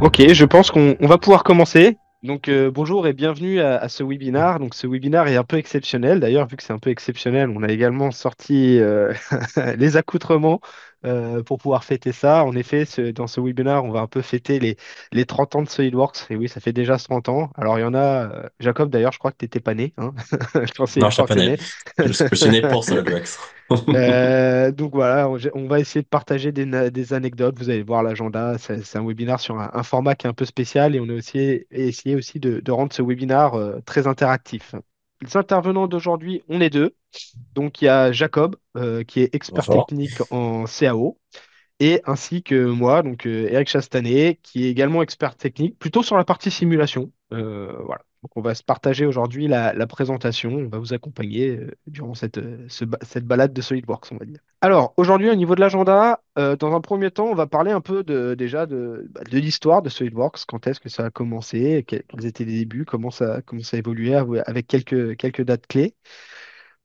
Ok, je pense qu'on va pouvoir commencer. Donc bonjour et bienvenue à ce webinaire. Donc ce webinaire est un peu exceptionnel. D'ailleurs, vu que c'est un peu exceptionnel, on a également sorti les accoutrements pour pouvoir fêter ça. En effet, dans ce webinaire, on va un peu fêter les 30 ans de SolidWorks. Et oui, ça fait déjà 30 ans. Alors il y en a, Jacob d'ailleurs, je crois que tu n'étais pas né, hein. Je pensais, Non, je je te crois que t'es connais. né. Je suis né pour SolidWorks. Donc voilà, on va essayer de partager des anecdotes. Vous allez voir l'agenda. C'est un webinaire sur un format qui est un peu spécial et on a aussi essayé aussi de rendre ce webinaire très interactif. Les intervenants d'aujourd'hui, on est deux. Donc il y a Jacob, qui est expert Bonjour. technique en CAO, et ainsi que moi, donc Eric Chastanet, qui est également expert technique, plutôt sur la partie simulation. Voilà. Donc on va se partager aujourd'hui la présentation, on va vous accompagner durant cette balade de SolidWorks, on va dire. Alors aujourd'hui, au niveau de l'agenda, dans un premier temps, on va parler un peu déjà de l'histoire de SolidWorks, quand est-ce que ça a commencé, quels étaient les débuts, comment ça a évolué avec quelques dates clés.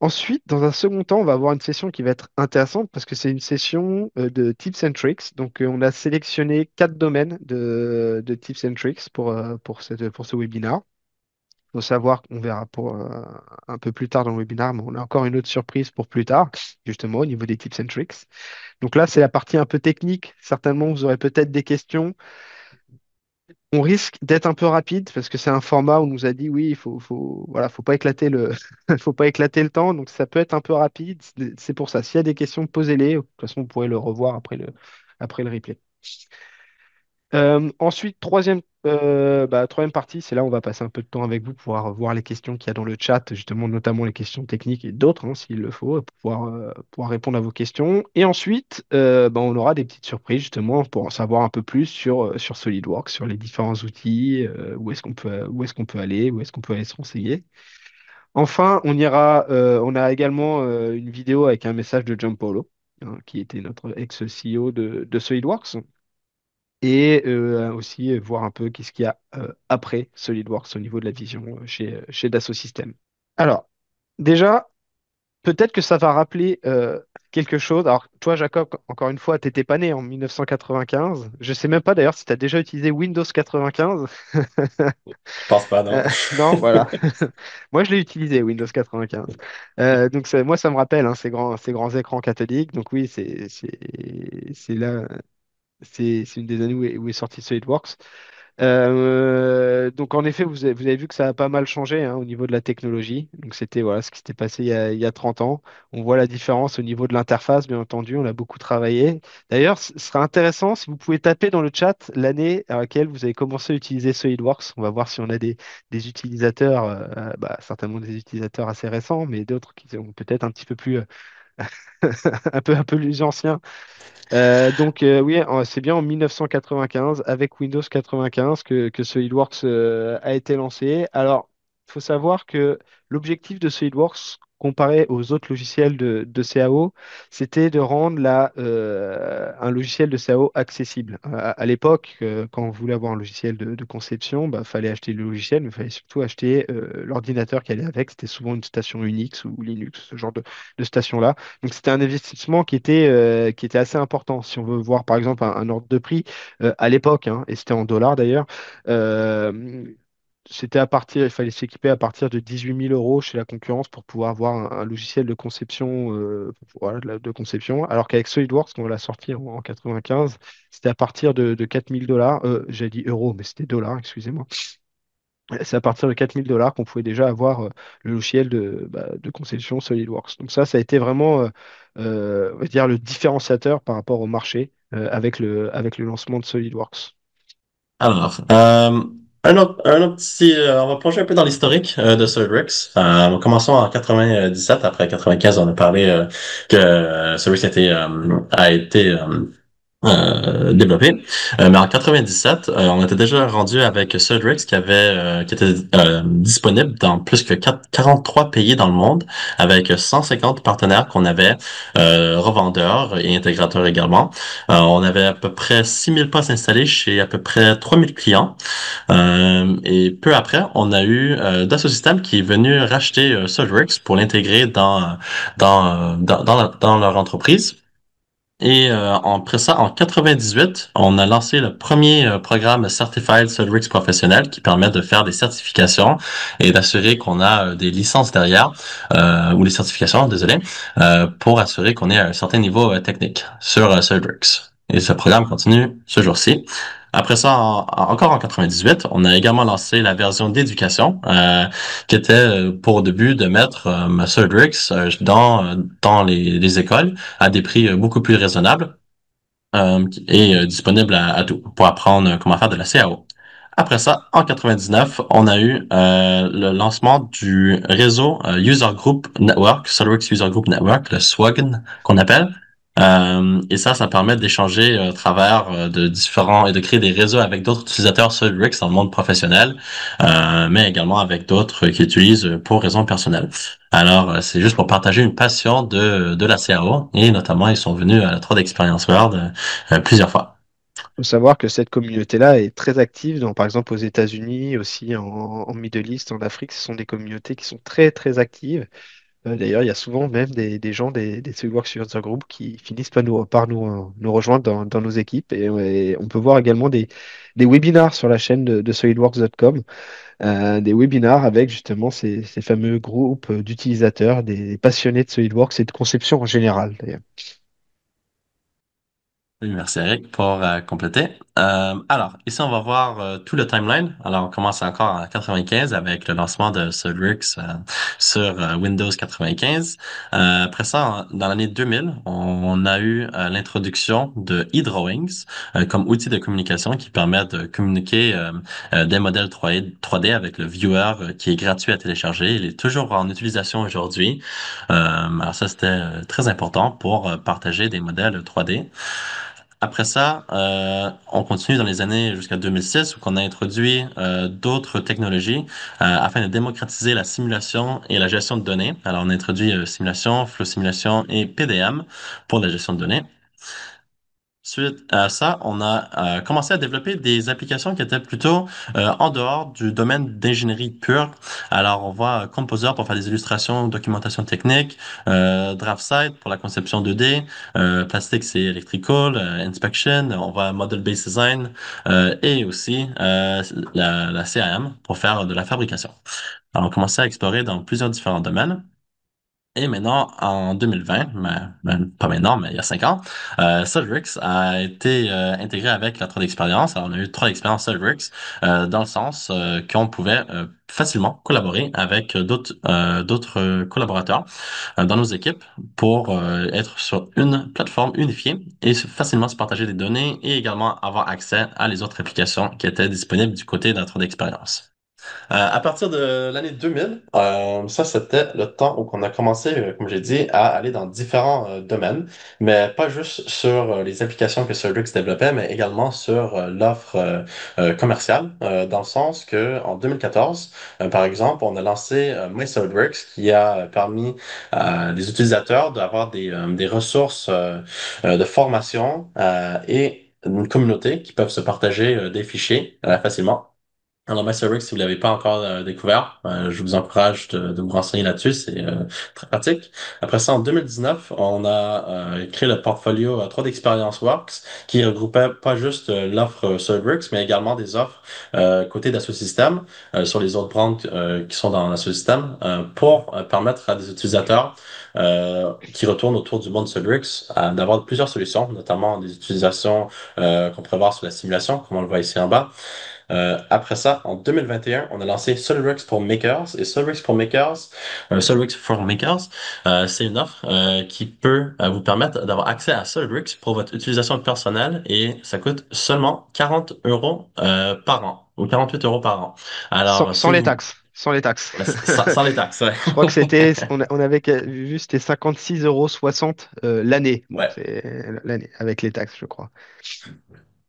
Ensuite, dans un second temps, on va avoir une session qui va être intéressante parce que c'est une session de tips and tricks. Donc, on a sélectionné 4 domaines de tips and tricks pour ce webinaire. Il faut savoir qu'on verra un peu plus tard dans le webinaire, mais on a encore une autre surprise pour plus tard, justement, au niveau des tips and tricks. Donc là, c'est la partie un peu technique. Certainement, vous aurez peut-être des questions. On risque d'être un peu rapide parce que c'est un format où on nous a dit oui, voilà, faut pas éclater faut pas éclater le temps, donc ça peut être un peu rapide. C'est pour ça. S'il y a des questions, posez-les. De toute façon, vous pourrez le revoir après le replay. Ensuite, troisième partie, c'est là où on va passer un peu de temps avec vous pour pouvoir voir les questions qu'il y a dans le chat, justement, notamment les questions techniques et d'autres, hein, s'il le faut, pour pouvoir répondre à vos questions. Et ensuite, on aura des petites surprises, justement, pour en savoir un peu plus sur SolidWorks, sur les différents outils, où est-ce qu'on peut aller, où est-ce qu'on peut aller se renseigner. Enfin, on a également une vidéo avec un message de Giampaolo, hein, qui était notre ex-CEO de SolidWorks et aussi voir un peu qu'est-ce qu'il y a après SolidWorks au niveau de la vision chez Dassault Systèmes. Alors, déjà, peut-être que ça va rappeler quelque chose. Alors, toi, Jacob, encore une fois, tu n'étais pas né en 1995. Je sais même pas d'ailleurs si tu as déjà utilisé Windows 95. Je pense pas, non. Non, voilà. Moi, je l'ai utilisé, Windows 95. Donc, moi, ça me rappelle hein, ces grands écrans cathodiques. Donc, oui, c'est là, c'est une des années où est sorti SolidWorks. Donc en effet, vous avez vu que ça a pas mal changé hein, au niveau de la technologie. Donc c'était voilà ce qui s'était passé il y a 30 ans. On voit la différence au niveau de l'interface, bien entendu. On a beaucoup travaillé. D'ailleurs, ce sera intéressant si vous pouvez taper dans le chat l'année à laquelle vous avez commencé à utiliser SolidWorks. On va voir si on a des utilisateurs, certainement des utilisateurs assez récents, mais d'autres qui sont peut-être un petit peu plus un peu plus anciens. Oui, c'est bien en 1995, avec Windows 95, que SolidWorks a été lancé. Alors, il faut savoir que l'objectif de SolidWorks, comparé aux autres logiciels de CAO, c'était de rendre un logiciel de CAO accessible. À l'époque, quand on voulait avoir un logiciel de conception, il fallait acheter le logiciel, mais il fallait surtout acheter l'ordinateur qui allait avec. C'était souvent une station Unix ou Linux, ce genre de station-là. Donc c'était un investissement qui était assez important. Si on veut voir par exemple un ordre de prix à l'époque, hein, et c'était en dollars d'ailleurs, euh, il fallait s'équiper à partir de 18 000 euros chez la concurrence pour pouvoir avoir un logiciel de conception, voilà, de conception. Alors qu'avec SolidWorks, quand on l'a sorti en 95, c'était à partir de 4 000 dollars. J'ai dit euros, mais c'était dollars, excusez-moi. C'est à partir de 4 000 dollars qu'on pouvait déjà avoir le logiciel de conception SolidWorks. Donc ça a été vraiment, on va dire, le différenciateur par rapport au marché avec le lancement de SolidWorks. Alors, un autre petit, on va plonger un peu dans l'historique de SolidWorks. Commençons en 97. Après 95, on a parlé que SolidWorks a été développé. Mais en 97, on était déjà rendu avec SolidWorks qui était disponible dans plus que 43 pays dans le monde, avec 150 partenaires qu'on avait, revendeurs et intégrateurs également. On avait à peu près 6000 postes installés chez à peu près 3000 clients. Et peu après, on a eu Dassault Systèmes qui est venu racheter SolidWorks pour l'intégrer dans leur entreprise. Et après ça, en 98, on a lancé le premier programme Certified SolidWorks professionnel qui permet de faire des certifications et d'assurer qu'on a des licences derrière, ou des certifications, désolé, pour assurer qu'on est à un certain niveau technique sur SolidWorks. Et ce programme continue ce jour-ci. Après ça, encore en 98, on a également lancé la version d'éducation, qui était pour le but de mettre SolidWorks dans les écoles à des prix beaucoup plus raisonnables, et disponible à tout pour apprendre comment faire de la CAO. Après ça, en 99, on a eu le lancement du réseau User Group Network, SolidWorks User Group Network, le SWOGN qu'on appelle. Et ça permet d'échanger à travers de différents et de créer des réseaux avec d'autres utilisateurs SolidWorks dans le monde professionnel, mais également avec d'autres qui utilisent pour raisons personnelles. Alors, c'est juste pour partager une passion de la CAO et notamment, ils sont venus à la 3D Experience World plusieurs fois. Faut savoir que cette communauté-là est très active, par exemple aux États-Unis, aussi en Middle East, en Afrique. Ce sont des communautés qui sont très très actives. D'ailleurs, il y a souvent même des gens des SolidWorks User Group qui finissent par nous rejoindre dans nos équipes. Et on peut voir également des webinars sur la chaîne de solidworks.com, des webinars avec justement ces fameux groupes d'utilisateurs, des passionnés de SolidWorks et de conception en général, d'ailleurs. Oui, merci Eric pour compléter. Alors, ici, on va voir tout le timeline. Alors, on commence encore en 95 avec le lancement de SolidWorks sur Windows 95. Après ça, dans l'année 2000, on a eu l'introduction de eDrawings comme outil de communication qui permet de communiquer des modèles 3D avec le viewer qui est gratuit à télécharger. Il est toujours en utilisation aujourd'hui. Alors ça, c'était très important pour partager des modèles 3D. Après ça, on continue dans les années jusqu'à 2006 où on a introduit d'autres technologies afin de démocratiser la simulation et la gestion de données. Alors, on a introduit simulation, flow simulation et PDM pour la gestion de données. Suite à ça, on a commencé à développer des applications qui étaient plutôt en dehors du domaine d'ingénierie pure. Alors, on voit Composer pour faire des illustrations, documentation technique, DraftSight pour la conception 2D, Plastics et Electrical, Inspection, on voit Model-Based Design, et aussi la CAM pour faire de la fabrication. Alors, on commençait à explorer dans plusieurs différents domaines. Et maintenant, en 2020, pas maintenant, mais il y a 5 ans, SolidWorks a été intégré avec la 3D Experience. Alors, on a eu 3D Experience SolidWorks dans le sens qu'on pouvait facilement collaborer avec d'autres collaborateurs dans nos équipes pour être sur une plateforme unifiée et facilement se partager des données et également avoir accès à les autres applications qui étaient disponibles du côté de la 3D Experience. À partir de l'année 2000, ça c'était le temps où on a commencé, comme j'ai dit, à aller dans différents domaines, mais pas juste sur les applications que SolidWorks développait, mais également sur l'offre commerciale, dans le sens que en 2014, par exemple, on a lancé My SolidWorks qui a permis à des utilisateurs d'avoir des ressources de formation et une communauté qui peuvent se partager des fichiers facilement. Alors, Masterworks, si vous l'avez pas encore découvert, je vous encourage de vous renseigner là-dessus. C'est très pratique. Après ça, en 2019, on a créé le portfolio 3D Experience Works qui regroupait pas juste l'offre SolidWorks, mais également des offres côté d'Assosystem sur les autres branches qui sont dans l'Assosystem pour permettre à des utilisateurs qui retournent autour du monde SolidWorks d'avoir plusieurs solutions, notamment des utilisations qu'on pourrait voir sur la simulation, comme on le voit ici en bas. Après ça, en 2021, on a lancé SolidWorks pour Makers. Et SolidWorks for Makers, c'est une offre qui peut vous permettre d'avoir accès à SolidWorks pour votre utilisation personnelle et ça coûte seulement 40 euros par an ou 48 euros par an. Alors, Sans si les vous... taxes. Sans les taxes. sans les taxes, ouais. Je crois que on avait vu, c'était 56,60 € l'année. Bon, Ouais. c'est l'année, avec les taxes, je crois.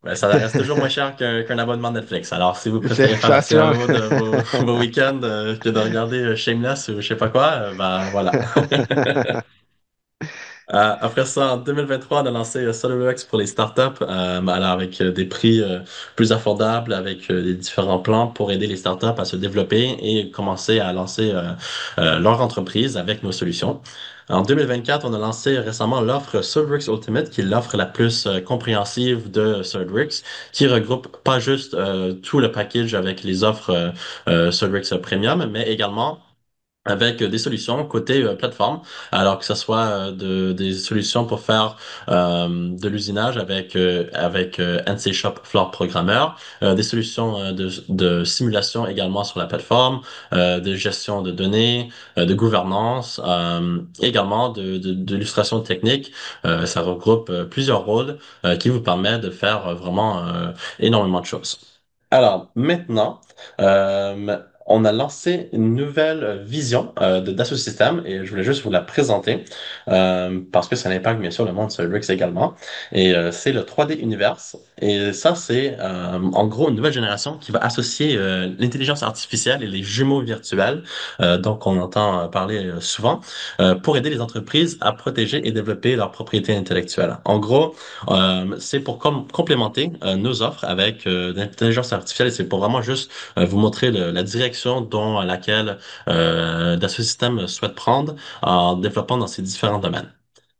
Ouais, ça reste toujours moins cher qu'un abonnement Netflix. Alors, si vous C'est préférez faire la ça, CAO de vos week-ends que de regarder Shameless ou je sais pas quoi, ben voilà. Après ça, en 2023, on a lancé SolidWorks pour les startups, alors avec des prix plus affordables, avec des différents plans pour aider les startups à se développer et commencer à lancer leur entreprise avec nos solutions. En 2024, on a lancé récemment l'offre Surbricks Ultimate, qui est l'offre la plus compréhensive de Surbricks, qui regroupe pas juste tout le package avec les offres Surbricks Premium, mais également avec des solutions côté plateforme, alors que ce soit des solutions pour faire de l'usinage avec NC Shop Floor Programmer, des solutions de simulation également sur la plateforme, de gestion de données, de gouvernance, également de l'illustration technique. Ça regroupe plusieurs rôles qui vous permettent de faire vraiment énormément de choses. Alors maintenant, on a lancé une nouvelle vision de Dassault Systèmes et je voulais juste vous la présenter parce que ça impacte bien sûr le monde Cellrix également. Et c'est le 3D Universe. Et ça, c'est en gros une nouvelle génération qui va associer l'intelligence artificielle et les jumeaux virtuels, donc on entend parler souvent, pour aider les entreprises à protéger et développer leur propriété intellectuelle. En gros, c'est pour complémenter nos offres avec l'intelligence artificielle et c'est pour vraiment juste vous montrer la direction dont laquelle Dassault Systèmes souhaite prendre en développant dans ces différents domaines.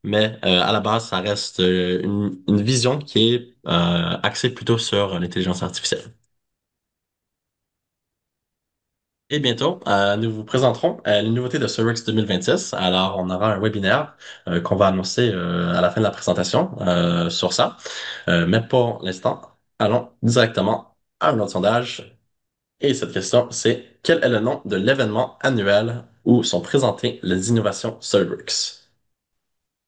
Mais à la base, ça reste une vision qui est axée plutôt sur l'intelligence artificielle. Et bientôt, nous vous présenterons les nouveautés de Surix 2026. Alors, on aura un webinaire qu'on va annoncer à la fin de la présentation sur ça. Mais pour l'instant, allons directement à un autre sondage. Et cette question, c'est quel est le nom de l'événement annuel où sont présentées les innovations Surix?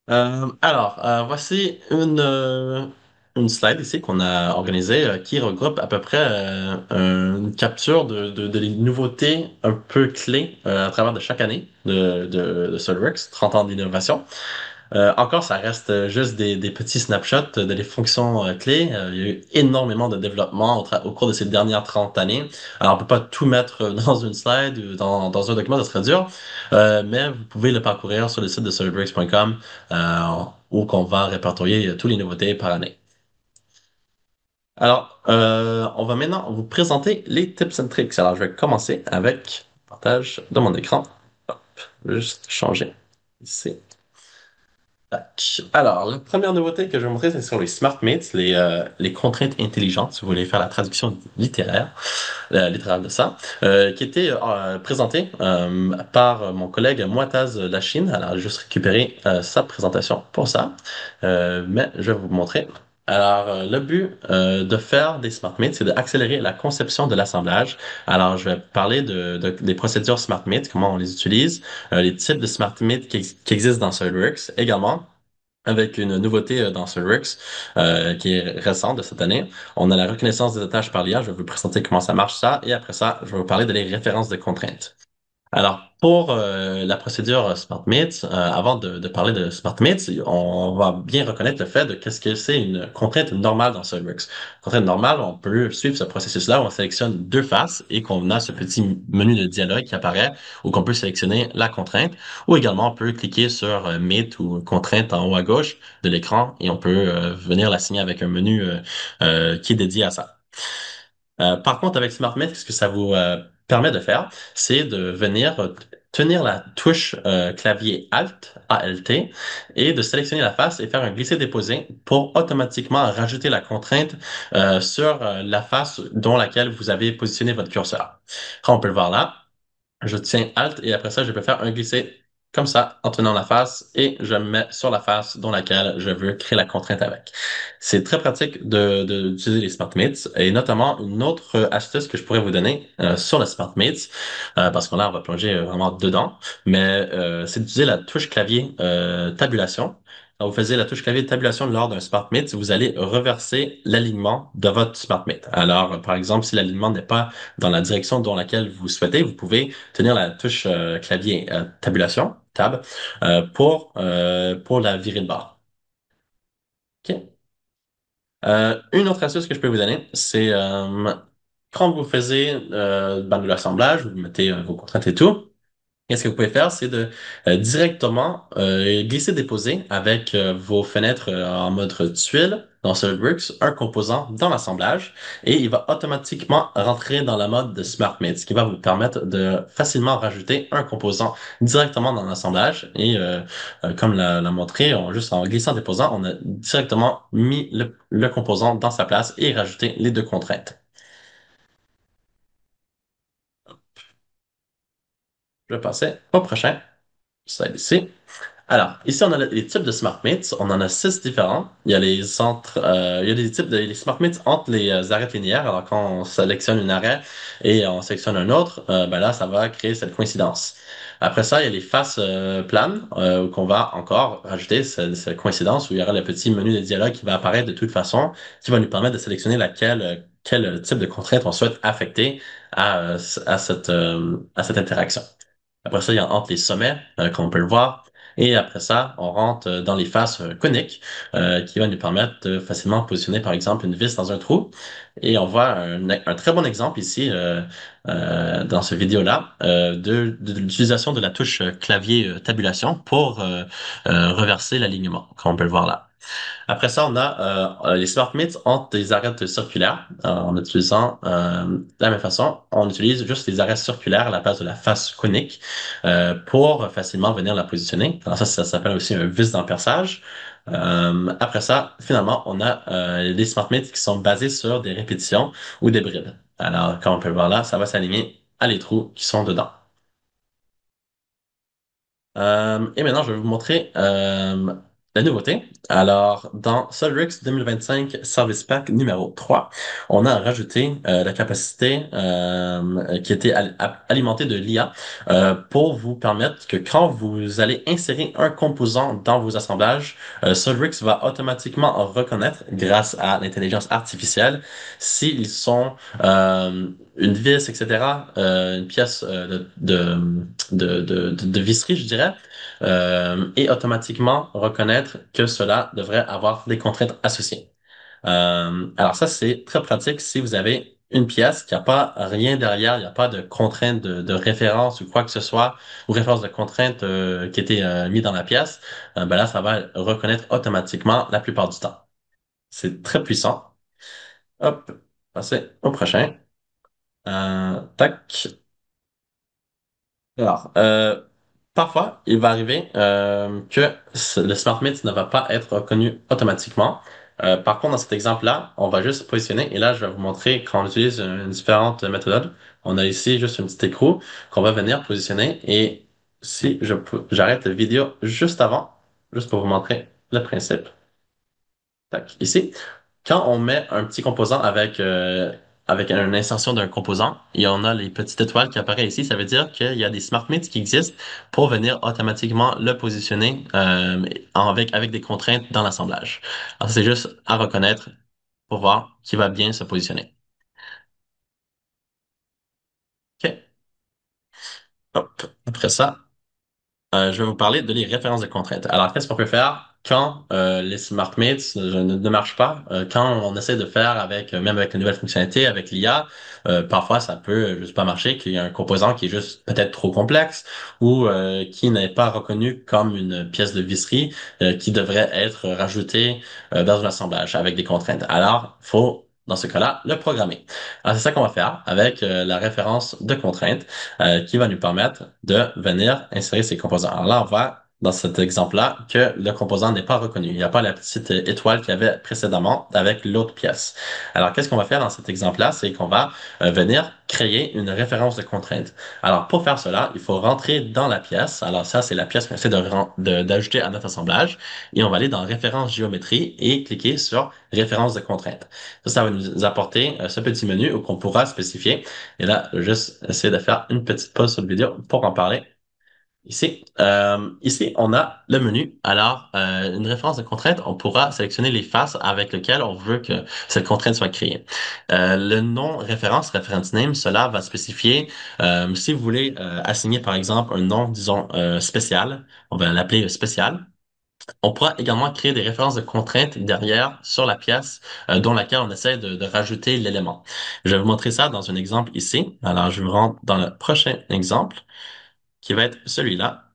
Voici une slide ici qu'on a organisée qui regroupe à peu près une capture de les nouveautés un peu clés à travers de chaque année de SolidWorks, 30 ans d'innovation. Encore, ça reste juste des petits snapshots de les fonctions clés. Il y a eu énormément de développement au cours de ces dernières 30 années. Alors, on peut pas tout mettre dans une slide ou dans un document, ça serait dur. Mais vous pouvez le parcourir sur le site de solidbricks.com où qu'on va répertorier toutes les nouveautés par année. Alors, on va maintenant vous présenter les tips and tricks. Alors, je vais commencer avec le partage de mon écran. Hop, je vais juste changer ici. Tac. Alors, la première nouveauté que je vais montrer, c'est sur les smart mates, les contraintes intelligentes, si vous voulez faire la traduction littéraire, littérale de ça, qui était présentée par mon collègue Moitaz Lachine. Alors, j'ai juste récupéré sa présentation pour ça, mais je vais vous montrer. Alors, le but de faire des smart mates, c'est d'accélérer la conception de l'assemblage. Alors, je vais parler des procédures smart mates, comment on les utilise, les types de smart mates qui existent dans SolidWorks également avec une nouveauté dans SolidWorks qui est récente de cette année. On a la reconnaissance des attaches par l'IA. Je vais vous présenter comment ça marche ça. Et après ça, je vais vous parler de les références de contraintes. Alors, pour la procédure SmartMates, avant de parler de SmartMates, on va bien reconnaître le fait de qu'est-ce que c'est une contrainte normale dans SolidWorks. Contrainte normale, on peut suivre ce processus-là où on sélectionne deux faces et qu'on a ce petit menu de dialogue qui apparaît où qu'on peut sélectionner la contrainte ou également on peut cliquer sur Mate ou contrainte en haut à gauche de l'écran et on peut venir l'assigner avec un menu qui est dédié à ça. Par contre, avec SmartMate, ce que ça vous permet de faire, c'est de venir tenir la touche clavier Alt, ALT, et de sélectionner la face et faire un glisser-déposer pour automatiquement rajouter la contrainte sur la face dont laquelle vous avez positionné votre curseur. On peut le voir là. Je tiens Alt et après ça, je peux faire un glisser comme ça en tenant la face et je me mets sur la face dans laquelle je veux créer la contrainte avec. C'est très pratique d'utiliser les SmartMates et notamment une autre astuce que je pourrais vous donner sur le SmartMates parce qu'on là, on va plonger vraiment dedans, mais c'est d'utiliser la touche clavier tabulation. Quand vous faisiez la touche clavier de tabulation lors d'un SmartMate, vous allez reverser l'alignement de votre SmartMate. Alors, par exemple, si l'alignement n'est pas dans la direction dans laquelle vous souhaitez, vous pouvez tenir la touche clavier tabulation, tab, pour la virer de bord. OK. Une autre astuce que je peux vous donner, c'est quand vous faisiez ben, de l'assemblage, vous mettez vos contraintes et tout, Qu'est-ce que vous pouvez faire, c'est de directement glisser-déposer avec vos fenêtres en mode tuile dans SolidWorks un composant dans l'assemblage et il va automatiquement rentrer dans la mode de SmartMate, ce qui va vous permettre de facilement rajouter un composant directement dans l'assemblage et comme l'a montré, juste en glissant-déposant, on a directement mis le composant dans sa place et rajouté les deux contraintes. Je vais passer au prochain slide ici. Alors, ici, on a les types de SmartMates. On en a six différents. Il y a des types de les SmartMates entre les arêtes linéaires. Alors, quand on sélectionne une arête et on sélectionne un autre, ben là, ça va créer cette coïncidence. Après ça, il y a les faces planes qu'on va encore rajouter cette coïncidence où il y aura le petit menu de dialogue qui va apparaître de toute façon, qui va nous permettre de sélectionner quel type de contrainte on souhaite affecter à cette interaction. Après ça, il y a entre les sommets, comme on peut le voir. Et après ça, on rentre dans les faces coniques, qui va nous permettre de facilement positionner, par exemple, une vis dans un trou. Et on voit un très bon exemple ici, dans ce vidéo-là, de l'utilisation de la touche clavier tabulation pour reverser l'alignement, comme on peut le voir là. Après ça, on a les smart mitts entre des arêtes circulaires. En utilisant de la même façon, on utilise juste les arêtes circulaires à la place de la face conique pour facilement venir la positionner. Alors ça s'appelle aussi un vis d'emperçage. Après ça, finalement, on a les smart mitts qui sont basés sur des répétitions ou des brides. Alors, comme on peut le voir là, ça va s'aligner à les trous qui sont dedans. Et maintenant, je vais vous montrer la nouveauté. Alors, dans SolidWorks 2025 Service Pack numéro 3, on a rajouté la capacité qui était alimentée de l'IA pour vous permettre que quand vous allez insérer un composant dans vos assemblages, SolidWorks va automatiquement reconnaître, grâce à l'intelligence artificielle, s'ils sont une vis, etc., une pièce de visserie, je dirais, et automatiquement reconnaître que cela devrait avoir des contraintes associées. Alors ça, c'est très pratique si vous avez une pièce qui n'a pas rien derrière, il n'y a pas de contrainte de référence ou quoi que ce soit, ou référence de contrainte qui était mis dans la pièce, ben là, ça va reconnaître automatiquement la plupart du temps. C'est très puissant. Hop, passer au prochain. Tac. Alors, parfois, il va arriver que le smart mix ne va pas être reconnu automatiquement. Par contre, dans cet exemple-là, on va juste positionner, et là, je vais vous montrer quand on utilise une différente méthode. On a ici juste une petite écrou qu'on va venir positionner, et si j'arrête la vidéo juste avant, juste pour vous montrer le principe. Tac, ici. Quand on met un petit composant avec une insertion d'un composant, il y en a les petites étoiles qui apparaissent ici. Ça veut dire qu'il y a des smart mitts qui existent pour venir automatiquement le positionner avec des contraintes dans l'assemblage. Alors, c'est juste à reconnaître pour voir qui va bien se positionner. OK. Hop. Après ça. Je vais vous parler de les références de contraintes. Alors, qu'est-ce qu'on peut faire quand les SmartMates ne marchent pas? Quand on essaie de faire avec, même avec les nouvelles fonctionnalités, avec l'IA, parfois ça peut juste pas marcher, qu'il y a un composant qui est juste peut-être trop complexe ou qui n'est pas reconnu comme une pièce de visserie qui devrait être rajoutée dans un assemblage avec des contraintes. Alors, faut dans ce cas-là, le programmer. Alors, c'est ça qu'on va faire avec la référence de contraintes qui va nous permettre de venir insérer ces composants. Alors là, on voit dans cet exemple-là que le composant n'est pas reconnu. Il n'y a pas la petite étoile qu'il y avait précédemment avec l'autre pièce. Alors, qu'est-ce qu'on va faire dans cet exemple-là? C'est qu'on va venir créer une référence de contrainte. Alors, pour faire cela, il faut rentrer dans la pièce. Alors, ça, c'est la pièce qu'on essaie d'ajouter à notre assemblage. Et on va aller dans référence géométrie et cliquer sur référence de contrainte. Ça va nous apporter ce petit menu où on pourra spécifier et là, juste essayer de faire une petite pause sur la vidéo pour en parler. Ici, on a le menu. Alors, une référence de contrainte, on pourra sélectionner les faces avec lesquelles on veut que cette contrainte soit créée. Le nom référence, reference name, cela va spécifier si vous voulez assigner, par exemple, un nom, disons, spécial, on va l'appeler spécial. On pourra également créer des références de contraintes derrière sur la pièce dont laquelle on essaie de rajouter l'élément. Je vais vous montrer ça dans un exemple ici. Alors, je me rends dans le prochain exemple. qui va être celui-là.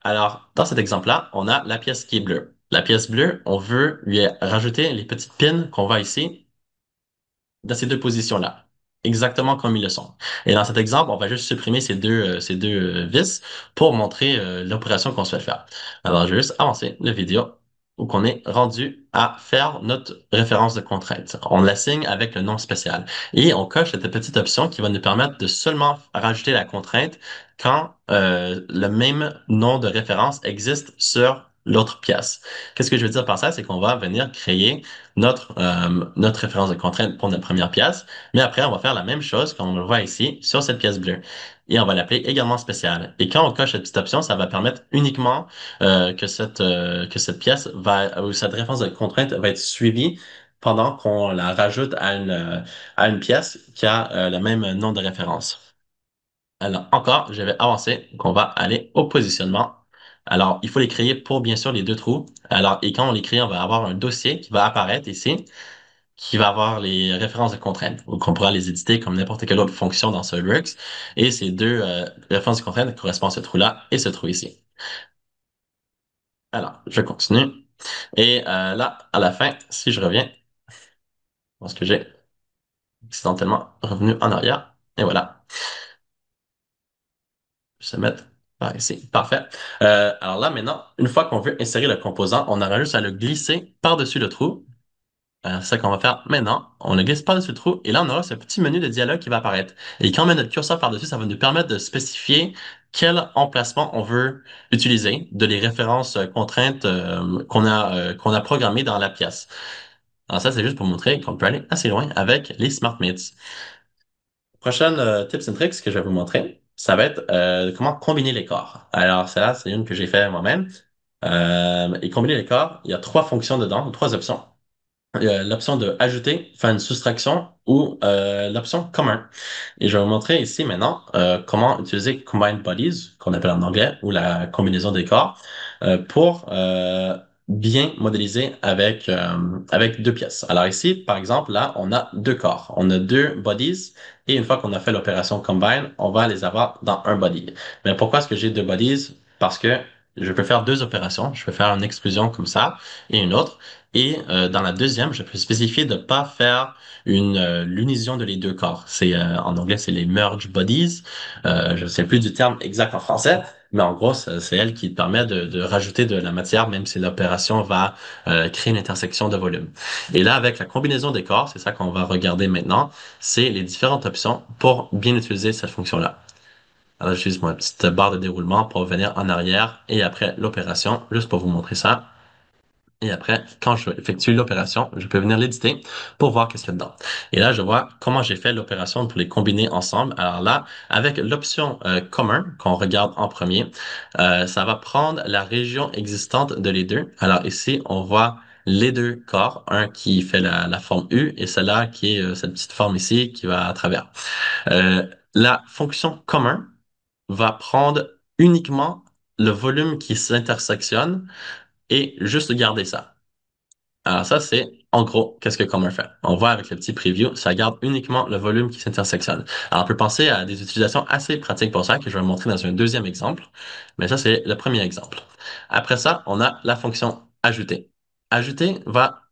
Alors, dans cet exemple-là, on a la pièce qui est bleue. La pièce bleue, on veut lui rajouter les petites pins qu'on voit ici dans ces deux positions-là, exactement comme ils le sont. Et dans cet exemple, on va juste supprimer ces deux vis pour montrer l'opération qu'on souhaite faire. Alors, je vais juste avancer la vidéo où qu'on est rendu à faire notre référence de contrainte. On l'assigne avec le nom spécial. Et on coche cette petite option qui va nous permettre de seulement rajouter la contrainte quand le même nom de référence existe sur l'autre pièce. Qu'est-ce que je veux dire par ça? C'est qu'on va venir créer notre référence de contrainte pour notre première pièce. Mais après, on va faire la même chose comme on le voit ici sur cette pièce bleue. Et on va l'appeler également spéciale. Et quand on coche cette petite option, ça va permettre uniquement que cette pièce va, ou cette référence de contrainte va être suivie pendant qu'on la rajoute à une pièce qui a le même nom de référence. Alors, encore, je vais avancer. Donc, on va aller au positionnement. Alors, il faut les créer pour, bien sûr, les deux trous. Alors, et quand on les crée, on va avoir un dossier qui va apparaître ici, qui va avoir les références de contraintes. Donc, on pourra les éditer comme n'importe quelle autre fonction dans SolidWorks. Et ces deux références de contraintes correspondent à ce trou-là et ce trou ici. Alors, je continue. Et là, à la fin, si je reviens, parce que j'ai accidentellement revenu en arrière, et voilà. Je vais mettre par ici. Parfait. Alors là, maintenant, une fois qu'on veut insérer le composant, on aura juste à le glisser par-dessus le trou. C'est ça qu'on va faire maintenant. On le glisse par-dessus le trou et là, on aura ce petit menu de dialogue qui va apparaître. Et quand on met notre curseur par-dessus, ça va nous permettre de spécifier quel emplacement on veut utiliser de les références contraintes qu'on a programmées dans la pièce. Alors ça, c'est juste pour montrer qu'on peut aller assez loin avec les Smart Mates. Prochaine tips and tricks que je vais vous montrer, ça va être comment combiner les corps. Alors, celle-là, c'est une que j'ai fait moi-même. Et combiner les corps, il y a trois fonctions dedans, ou trois options. Il y a l'option de ajouter, faire une soustraction ou l'option commun. Et je vais vous montrer ici maintenant comment utiliser Combined Bodies, qu'on appelle en anglais, ou la combinaison des corps, pour bien modéliser avec deux pièces. Alors ici, par exemple, là, on a deux corps. On a deux bodies et une fois qu'on a fait l'opération Combine, on va les avoir dans un body. Mais pourquoi est-ce que j'ai deux bodies? Parce que je peux faire deux opérations. Je peux faire une exclusion comme ça et une autre. Et dans la deuxième, je peux spécifier de ne pas faire l'unision de les deux corps. C'est en anglais, c'est les merge bodies. Je ne sais plus du terme exact en français, mais en gros, c'est elle qui permet de rajouter de la matière, même si l'opération va créer une intersection de volume. Et là, avec la combinaison des corps, c'est ça qu'on va regarder maintenant, c'est les différentes options pour bien utiliser cette fonction-là. Alors, j'utilise ma petite barre de déroulement pour venir en arrière et après l'opération, juste pour vous montrer ça. Et après, quand je effectue l'opération, je peux venir l'éditer pour voir qu'est-ce qu'il y a dedans. Et là, je vois comment j'ai fait l'opération pour les combiner ensemble. Alors là, avec l'option commun qu'on regarde en premier, ça va prendre la région existante de les deux. Alors ici, on voit les deux corps, un qui fait la forme U et celle-là qui est cette petite forme ici qui va à travers. La fonction commun va prendre uniquement le volume qui s'intersectionne et juste garder ça. Alors ça, c'est en gros, qu'est-ce que Commun fait? On voit avec le petit preview, ça garde uniquement le volume qui s'intersectionne. Alors on peut penser à des utilisations assez pratiques pour ça que je vais montrer dans un deuxième exemple, mais ça, c'est le premier exemple. Après ça, on a la fonction ajouter. Ajouter va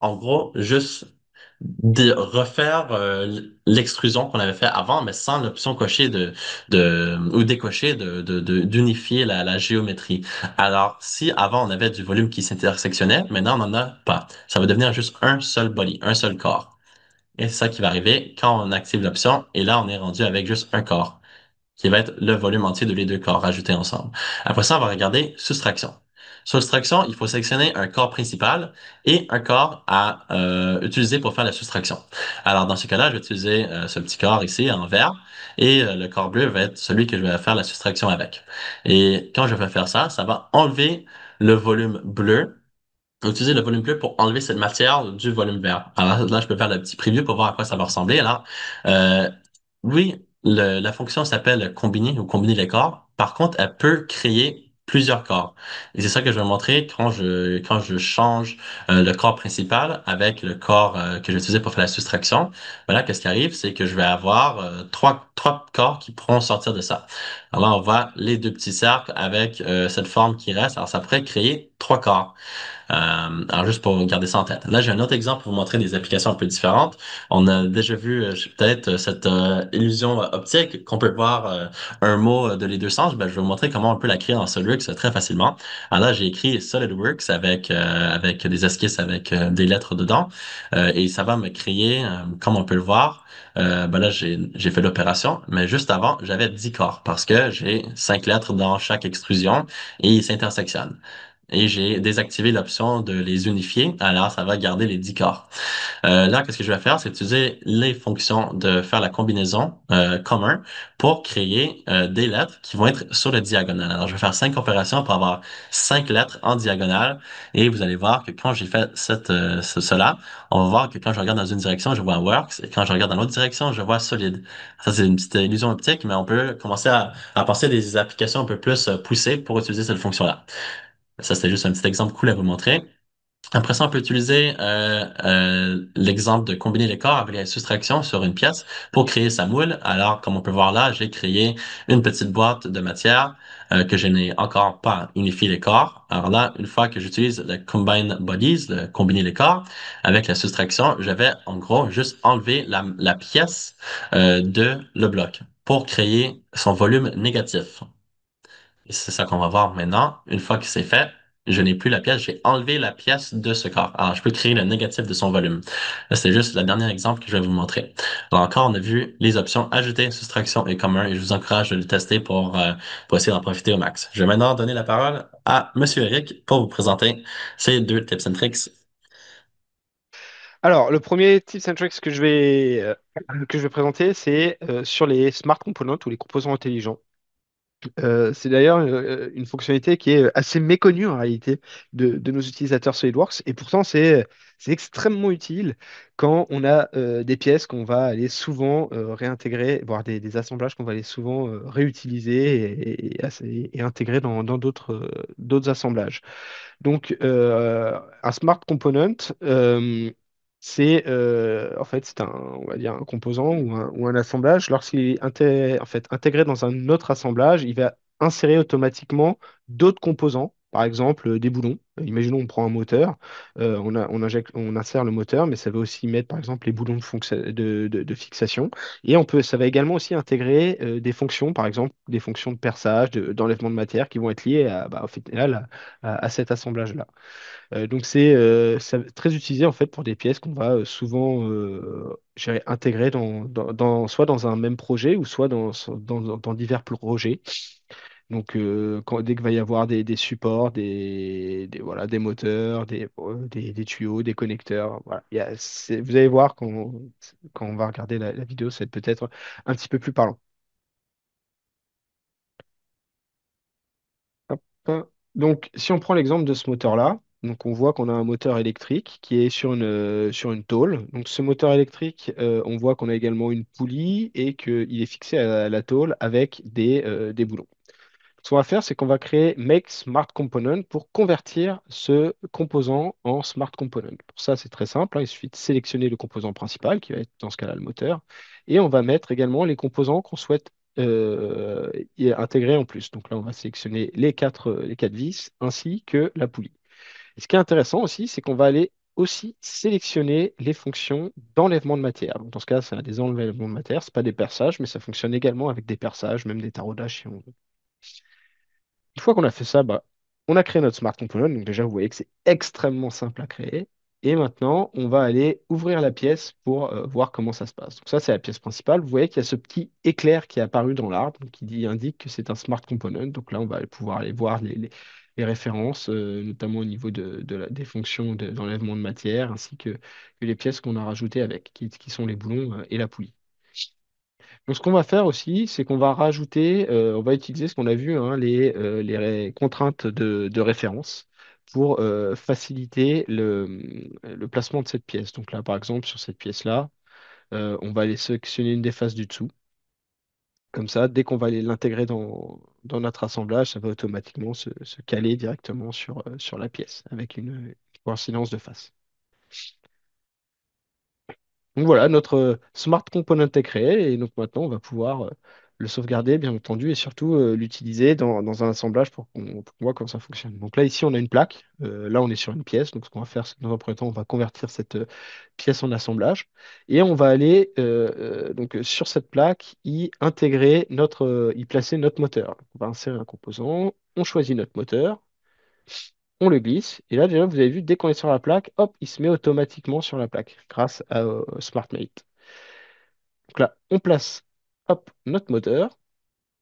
en gros juste de refaire l'extrusion qu'on avait fait avant, mais sans l'option cocher ou décocher d'unifier la géométrie. Alors, si avant on avait du volume qui s'intersectionnait, maintenant on n'en a pas. Ça va devenir juste un seul body, un seul corps. Et c'est ça qui va arriver quand on active l'option, et là on est rendu avec juste un corps qui va être le volume entier de les deux corps rajoutés ensemble. Après ça, on va regarder soustraction. Soustraction, il faut sélectionner un corps principal et un corps à utiliser pour faire la soustraction. Alors, dans ce cas-là, je vais utiliser ce petit corps ici en vert et le corps bleu va être celui que je vais faire la soustraction avec. Et quand je vais faire ça, ça va enlever le volume bleu, utiliser le volume bleu pour enlever cette matière du volume vert. Alors là, je peux faire le petit preview pour voir à quoi ça va ressembler. Alors, euh, oui, la fonction s'appelle combiner ou combiner les corps. Par contre, elle peut créer plusieurs corps. Et c'est ça que je vais montrer quand je change le corps principal avec le corps que j'utilisais pour faire la soustraction. Ben là, qu'est-ce qui arrive, c'est que je vais avoir trois corps qui pourront sortir de ça. Alors là, on voit les deux petits cercles avec cette forme qui reste. Alors ça pourrait créer trois corps. Alors juste pour garder ça en tête. Là, j'ai un autre exemple pour vous montrer des applications un peu différentes. On a déjà vu peut-être cette illusion optique qu'on peut voir un mot de les deux sens. Ben, je vais vous montrer comment on peut la créer en SolidWorks très facilement. Alors là, j'ai écrit SolidWorks avec des esquisses avec des lettres dedans et ça va me créer, comme on peut le voir. Ben là, j'ai fait l'opération, mais juste avant, j'avais 10 corps parce que j'ai 5 lettres dans chaque extrusion et ils s'intersectionnent et j'ai désactivé l'option de les unifier. Alors, ça va garder les 10 corps. Là, qu'est-ce que je vais faire, c'est utiliser les fonctions de faire la combinaison commun pour créer des lettres qui vont être sur le diagonale. Alors, je vais faire 5 opérations pour avoir 5 lettres en diagonale. Et vous allez voir que quand j'ai fait cela, on va voir que quand je regarde dans une direction, je vois Works. Et quand je regarde dans l'autre direction, je vois Solid. Ça, c'est une petite illusion optique, mais on peut commencer à penser à des applications un peu plus poussées pour utiliser cette fonction-là. Ça, c'était juste un petit exemple cool à vous montrer. Après ça, on peut utiliser l'exemple de combiner les corps avec la soustraction sur une pièce pour créer sa moule. Alors, comme on peut voir là, j'ai créé une petite boîte de matière que je n'ai encore pas unifié les corps. Alors là, une fois que j'utilise le combine bodies, le combiner les corps, avec la soustraction, je vais en gros juste enlever la pièce de le bloc pour créer son volume négatif. Et c'est ça qu'on va voir maintenant. Une fois que c'est fait, je n'ai plus la pièce, j'ai enlevé la pièce de ce corps. Alors, je peux créer le négatif de son volume. Là, c'est juste le dernier exemple que je vais vous montrer. Là encore, on a vu les options ajouter, soustraction et commun et je vous encourage de le tester pour essayer d'en profiter au max. Je vais maintenant donner la parole à Monsieur Eric pour vous présenter ces deux tips and tricks. Alors, le premier tips and tricks que je vais présenter, c'est sur les smart components ou les composants intelligents. C'est d'ailleurs une fonctionnalité qui est assez méconnue en réalité de nos utilisateurs SolidWorks et pourtant c'est extrêmement utile quand on a des pièces qu'on va aller souvent réintégrer, voire des assemblages qu'on va aller souvent réutiliser et intégrer dans d'autres assemblages. Donc, un smart component, en fait, c'est on va dire un composant ou un assemblage. Lorsqu'il est en fait, intégré dans un autre assemblage, il va insérer automatiquement d'autres composants. Par exemple, des boulons. Imaginons, on prend un moteur, on insère le moteur, mais ça va aussi mettre, par exemple, les boulons de fixation. Et ça va également aussi intégrer des fonctions, par exemple, des fonctions de perçage, d'enlèvement de matière, qui vont être liées au final, à cet assemblage-là. Donc très utilisé en fait pour des pièces qu'on va souvent je dirais, intégrer soit dans un même projet ou soit dans divers projets. Donc dès qu'il va y avoir des supports, voilà, des moteurs, des tuyaux, des connecteurs, voilà. Vous allez voir quand on va regarder la vidéo, c'est peut-être un petit peu plus parlant. Hop. Donc, si on prend l'exemple de ce moteur-là, donc on voit qu'on a un moteur électrique qui est sur une tôle. Donc, ce moteur électrique, on voit qu'on a également une poulie et qu'il est fixé à la tôle avec des boulons. Ce qu'on va faire, c'est qu'on va créer Make Smart Component pour convertir ce composant en Smart Component. Pour ça, c'est très simple, hein. Il suffit de sélectionner le composant principal, qui va être dans ce cas-là le moteur, et on va mettre également les composants qu'on souhaite y intégrer en plus. Donc là, on va sélectionner les quatre vis ainsi que la poulie. Et ce qui est intéressant aussi, c'est qu'on va aller aussi sélectionner les fonctions d'enlèvement de matière. Donc dans ce cas, c'est des enlèvements de matière, ce pas des perçages, mais ça fonctionne également avec des perçages, même des taraudages si on veut. Une fois qu'on a fait ça, bah, on a créé notre Smart Component. Donc déjà, vous voyez que c'est extrêmement simple à créer. Et maintenant, on va aller ouvrir la pièce pour voir comment ça se passe. Donc ça, c'est la pièce principale. Vous voyez qu'il y a ce petit éclair qui est apparu dans l'arbre, donc indique que c'est un Smart Component. Donc là, on va pouvoir aller voir les références, notamment au niveau des fonctions d'enlèvement de matière, ainsi que les pièces qu'on a rajoutées avec, qui sont les boulons et la poulie. Donc, ce qu'on va faire aussi, c'est qu'on va rajouter, on va utiliser ce qu'on a vu, hein, les contraintes de référence pour faciliter le placement de cette pièce. Donc là, par exemple, sur cette pièce-là, on va aller sélectionner une des faces du dessous. Comme ça, dès qu'on va aller l'intégrer dans notre assemblage, ça va automatiquement se caler directement sur la pièce avec une coïncidence de face. Donc voilà, notre smart component est créé et donc maintenant on va pouvoir le sauvegarder bien entendu et surtout l'utiliser dans un assemblage pour qu'on voit comment ça fonctionne. Donc là ici on a une plaque, là on est sur une pièce, donc ce qu'on va faire c'est que dans un premier temps on va convertir cette pièce en assemblage et on va aller sur cette plaque y intégrer y placer notre moteur. Donc, on va insérer un composant, on choisit notre moteur, on le glisse et là déjà vous avez vu dès qu'on est sur la plaque, hop, il se met automatiquement sur la plaque grâce à SmartMate. Donc là, on place hop, notre moteur.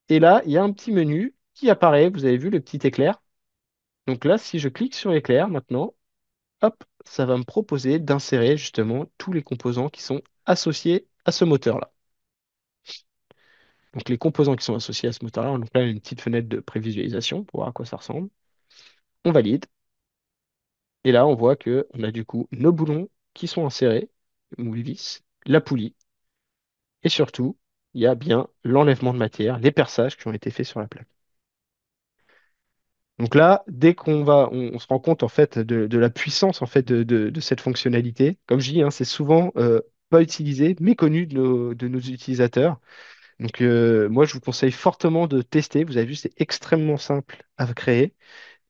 Et là, il y a un petit menu qui apparaît. Vous avez vu le petit éclair. Donc là, si je clique sur l'éclair maintenant, hop, ça va me proposer d'insérer justement tous les composants qui sont associés à ce moteur-là. Donc les composants qui sont associés à ce moteur-là, donc là, il y a une petite fenêtre de prévisualisation pour voir à quoi ça ressemble. On valide. Et là, on voit que on a du coup nos boulons qui sont insérés, ou les vis, la poulie, et surtout, il y a bien l'enlèvement de matière, les perçages qui ont été faits sur la plaque. Donc là, dès on se rend compte en fait de la puissance en fait de cette fonctionnalité. Comme je dis, hein, c'est souvent pas utilisé, méconnu de nos utilisateurs. Donc moi, je vous conseille fortement de tester. Vous avez vu, c'est extrêmement simple à créer.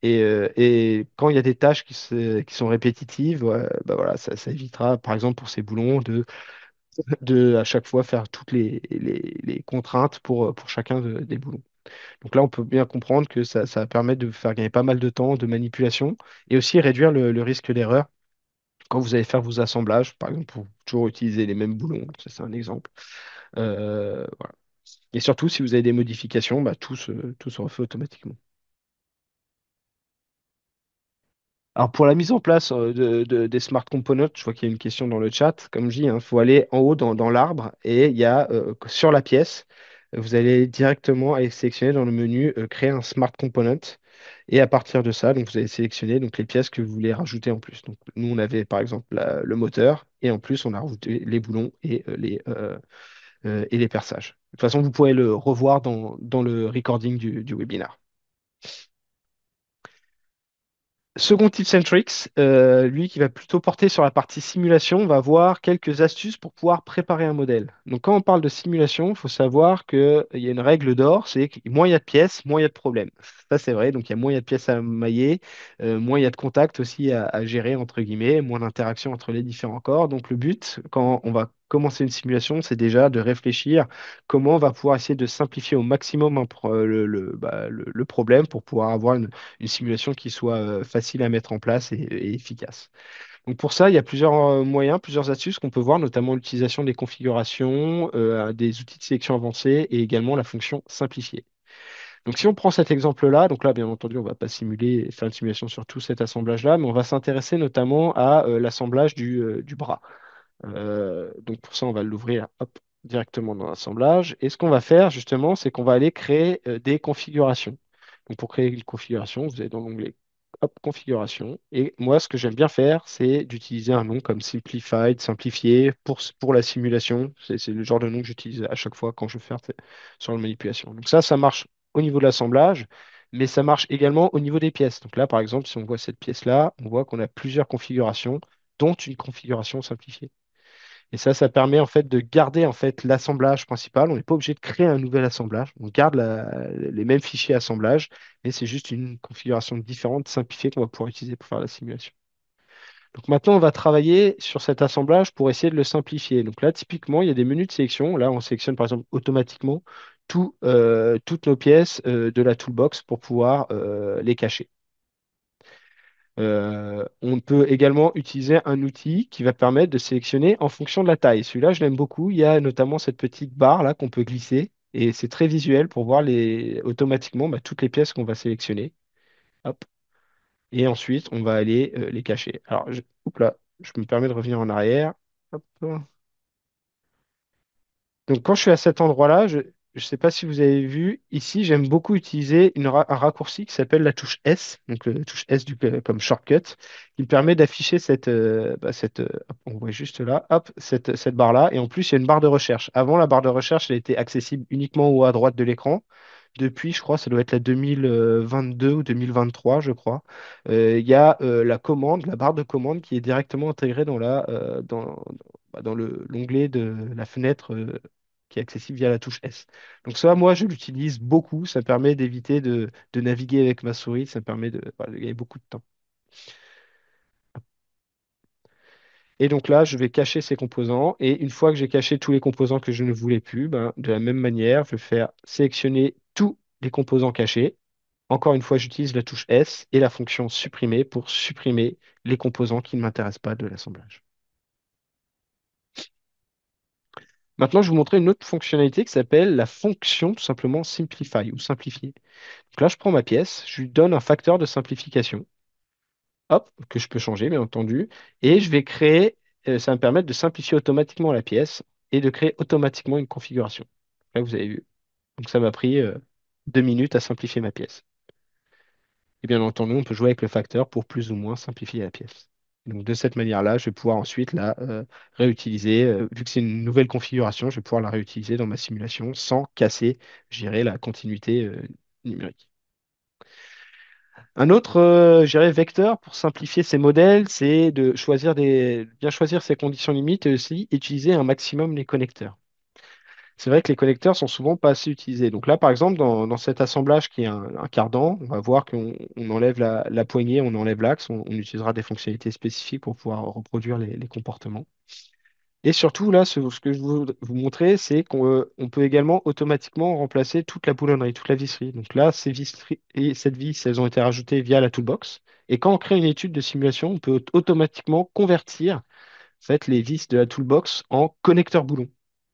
Et quand il y a des tâches qui sont répétitives, ouais, bah voilà, ça évitera, par exemple, pour ces boulons, de à chaque fois faire toutes les contraintes pour chacun des boulons. Donc là, on peut bien comprendre que ça va permettre de vous faire gagner pas mal de temps de manipulation et aussi réduire le risque d'erreur quand vous allez faire vos assemblages, par exemple, pour toujours utiliser les mêmes boulons. Ça, c'est un exemple. Voilà. Et surtout, si vous avez des modifications, bah, tout se refait automatiquement. Alors pour la mise en place des smart components, je vois qu'il y a une question dans le chat. Comme je dis, il faut aller en haut dans l'arbre et il y a sur la pièce, vous allez directement aller sélectionner dans le menu créer un smart component. Et à partir de ça, donc vous allez sélectionner donc, les pièces que vous voulez rajouter en plus. Donc nous, on avait par exemple le moteur et en plus, on a rajouté les boulons et les perçages. De toute façon, vous pourrez le revoir dans le recording du webinaire. Second Tips and Tricks, lui qui va plutôt porter sur la partie simulation, va avoir quelques astuces pour pouvoir préparer un modèle. Donc quand on parle de simulation, il faut savoir qu'il y a une règle d'or, c'est que moins il y a de pièces, moins il y a de problèmes. Ça c'est vrai, donc il y a moins il y a de pièces à mailler, moins il y a de contacts aussi à gérer, entre guillemets, moins d'interaction entre les différents corps. Donc le but, quand on va commencer une simulation, c'est déjà de réfléchir comment on va pouvoir essayer de simplifier au maximum le problème pour pouvoir avoir une simulation qui soit facile à mettre en place et efficace. Donc pour ça, il y a plusieurs moyens, plusieurs astuces qu'on peut voir, notamment l'utilisation des configurations, des outils de sélection avancés et également la fonction simplifier. Donc si on prend cet exemple-là, donc là bien entendu on ne va pas simuler, faire une simulation sur tout cet assemblage-là, mais on va s'intéresser notamment à l'assemblage du bras. Donc pour ça, on va l'ouvrir hop, directement dans l'assemblage. Et ce qu'on va faire justement, c'est qu'on va aller créer des configurations. Donc pour créer une configuration, vous allez dans l'onglet hop, configuration. Et moi, ce que j'aime bien faire, c'est d'utiliser un nom comme Simplified, simplifié pour la simulation. C'est le genre de nom que j'utilise à chaque fois quand je veux faire sur la manipulation. Donc ça marche au niveau de l'assemblage. Mais ça marche également au niveau des pièces. Donc là, par exemple, si on voit cette pièce-là, on voit qu'on a plusieurs configurations, dont une configuration simplifiée. Et ça permet en fait de garder en fait l'assemblage principal. On n'est pas obligé de créer un nouvel assemblage. On garde les mêmes fichiers assemblage, mais c'est juste une configuration différente, simplifiée qu'on va pouvoir utiliser pour faire la simulation. Donc maintenant, on va travailler sur cet assemblage pour essayer de le simplifier. Donc là, typiquement, il y a des menus de sélection. Là, on sélectionne par exemple automatiquement toutes nos pièces de la toolbox pour pouvoir les cacher. On peut également utiliser un outil qui va permettre de sélectionner en fonction de la taille. Celui-là, je l'aime beaucoup. Il y a notamment cette petite barre là qu'on peut glisser et c'est très visuel pour voir automatiquement toutes les pièces qu'on va sélectionner. Hop. Et ensuite, on va aller les cacher. Alors, oups là, je me permets de revenir en arrière. Hop. Donc, quand je suis à cet endroit-là, je ne sais pas si vous avez vu, ici, j'aime beaucoup utiliser un raccourci qui s'appelle la touche S, donc la touche S comme shortcut, qui me permet d'afficher hop, on voit juste là, hop, cette barre-là. Et en plus, il y a une barre de recherche. Avant, la barre de recherche, elle était accessible uniquement au haut à droite de l'écran. Depuis, je crois, ça doit être la 2022 ou 2023, je crois. Il y a la commande, la barre de commande qui est directement intégrée dans l'onglet de la fenêtre qui est accessible via la touche S. Donc ça, moi, je l'utilise beaucoup. Ça me permet d'éviter de naviguer avec ma souris. Ça me permet voilà, de gagner beaucoup de temps. Et donc là, je vais cacher ces composants. Et une fois que j'ai caché tous les composants que je ne voulais plus, ben, de la même manière, je vais faire sélectionner tous les composants cachés. Encore une fois, j'utilise la touche S et la fonction supprimer pour supprimer les composants qui ne m'intéressent pas de l'assemblage. Maintenant, je vais vous montrer une autre fonctionnalité qui s'appelle la fonction tout simplement simplify ou simplifier. Donc là, je prends ma pièce, je lui donne un facteur de simplification, hop, que je peux changer, bien entendu, et je vais créer, ça va me permettre de simplifier automatiquement la pièce et de créer automatiquement une configuration. Là, vous avez vu. Donc ça m'a pris 2 minutes à simplifier ma pièce. Et bien entendu, on peut jouer avec le facteur pour plus ou moins simplifier la pièce. Donc de cette manière-là, je vais pouvoir ensuite la réutiliser. Vu que c'est une nouvelle configuration, je vais pouvoir la réutiliser dans ma simulation sans casser, je dirais, la continuité numérique. Un autre, je dirais, vecteur pour simplifier ces modèles, c'est de bien choisir ses conditions limites et aussi utiliser un maximum les connecteurs. C'est vrai que les connecteurs sont souvent pas assez utilisés. Donc là, par exemple, dans cet assemblage qui est un cardan, on va voir qu'on enlève la poignée, on enlève l'axe, on utilisera des fonctionnalités spécifiques pour pouvoir reproduire les comportements. Et surtout, là, ce que je veux vous montrer, c'est qu'on peut également automatiquement remplacer toute la boulonnerie, toute la visserie. Donc là, ces visseries et cette vis, elles ont été rajoutées via la toolbox. Et quand on crée une étude de simulation, on peut automatiquement convertir en fait, les vis de la toolbox en connecteur boulon.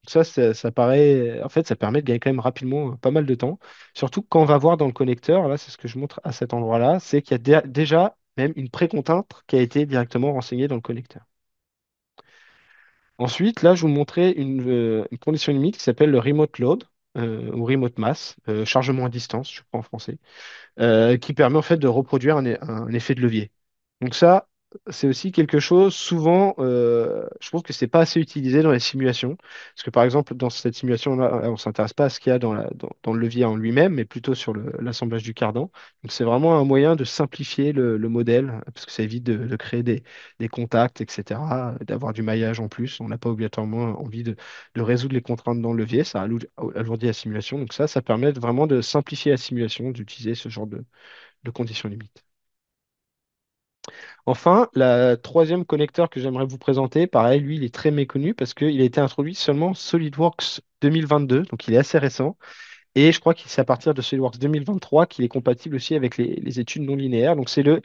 Ça paraît, en fait, ça permet de gagner quand même rapidement pas mal de temps. Surtout quand on va voir dans le connecteur, là, c'est ce que je montre à cet endroit-là, c'est qu'il y a déjà même une précontrainte qui a été directement renseignée dans le connecteur. Ensuite, là, je vous montrais une condition limite qui s'appelle le remote load ou remote mass, chargement à distance, je crois en français qui permet en fait de reproduire un effet de levier. Donc ça, c'est aussi quelque chose, souvent, je trouve que c'est pas assez utilisé dans les simulations. Parce que par exemple, dans cette simulation-là, on s'intéresse pas à ce qu'il y a dans le levier en lui-même, mais plutôt sur l'assemblage du cardan. Donc c'est vraiment un moyen de simplifier le modèle, parce que ça évite de créer des contacts, etc., d'avoir du maillage en plus. On n'a pas obligatoirement envie de résoudre les contraintes dans le levier, ça alourdit la simulation. Donc ça permet vraiment de simplifier la simulation, d'utiliser ce genre de conditions limites. Enfin, la troisième connecteur que j'aimerais vous présenter, pareil, lui, il est très méconnu parce qu'il a été introduit seulement SolidWorks 2022, donc il est assez récent. Et je crois que c'est à partir de SolidWorks 2023 qu'il est compatible aussi avec les études non linéaires. Donc c'est le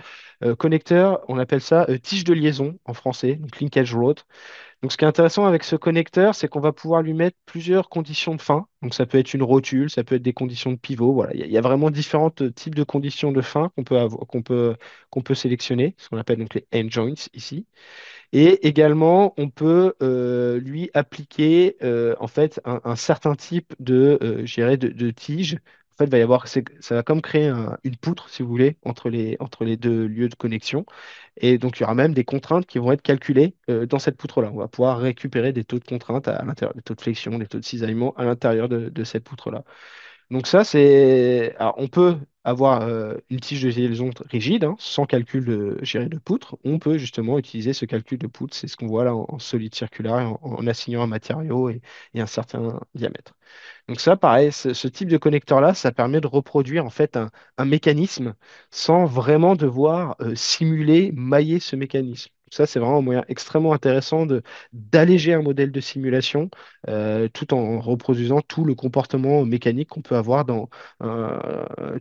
connecteur, on appelle ça tige de liaison en français, donc linkage rod. Donc, ce qui est intéressant avec ce connecteur, c'est qu'on va pouvoir lui mettre plusieurs conditions de fin. Donc, ça peut être une rotule, ça peut être des conditions de pivot. Voilà, il y a vraiment différents types de conditions de fin qu'on peut sélectionner, ce qu'on appelle donc les end joints ici. Et également, on peut lui appliquer en fait un certain type je dirais de tige. En fait, il va y avoir, ça va comme créer une poutre, si vous voulez, entre les deux lieux de connexion. Et donc, il y aura même des contraintes qui vont être calculées dans cette poutre-là. On va pouvoir récupérer des taux de contraintes à l'intérieur, des taux de flexion, des taux de cisaillement à l'intérieur de cette poutre-là. Donc ça, c'est... Alors, on peut avoir une tige de liaison rigide, hein, sans calcul je dirais, de poutre. On peut justement utiliser ce calcul de poutre. C'est ce qu'on voit là en solide circulaire, en assignant un matériau et un certain diamètre. Donc ça, pareil, ce type de connecteur-là, ça permet de reproduire en fait un mécanisme sans vraiment devoir simuler, mailler ce mécanisme. Ça, c'est vraiment un moyen extrêmement intéressant d'alléger un modèle de simulation tout en reproduisant tout le comportement mécanique qu'on peut avoir dans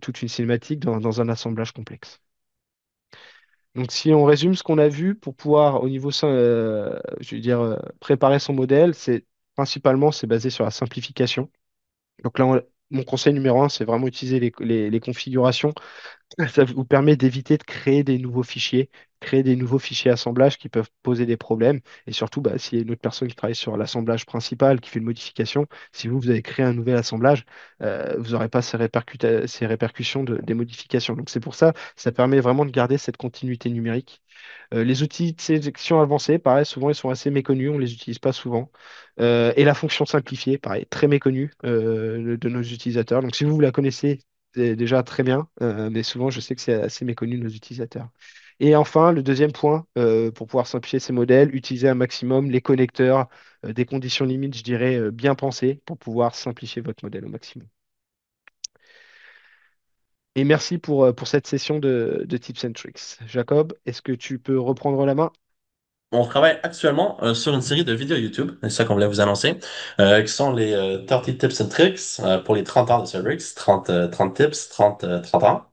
toute une cinématique dans un assemblage complexe. Donc, si on résume ce qu'on a vu pour pouvoir, au niveau, je veux dire, préparer son modèle, c'est basé sur la simplification. Donc là, mon conseil numéro un, c'est vraiment utiliser les configurations Ça vous permet d'éviter de créer des nouveaux fichiers assemblage qui peuvent poser des problèmes. Et surtout, bah, s'il y a une autre personne qui travaille sur l'assemblage principal, qui fait une modification, si vous avez créé un nouvel assemblage, vous n'aurez pas ces répercussions des modifications. Donc c'est pour ça, ça permet vraiment de garder cette continuité numérique. Les outils de sélection avancés, pareil, souvent ils sont assez méconnus, on ne les utilise pas souvent. Et la fonction simplifiée, pareil, très méconnue de nos utilisateurs. Donc si vous la connaissez, c'est déjà très bien, mais souvent je sais que c'est assez méconnu de nos utilisateurs. Et enfin, le deuxième point, pour pouvoir simplifier ces modèles, utiliser un maximum les connecteurs, des conditions limites, je dirais, bien pensées pour pouvoir simplifier votre modèle au maximum. Et merci pour cette session de Tips and Tricks. Jacob, est-ce que tu peux reprendre la main? On travaille actuellement sur une série de vidéos YouTube, c'est ça qu'on voulait vous annoncer, qui sont les 30 Tips and Tricks pour les 30 ans de Cerberix, 30 tips, 30 ans.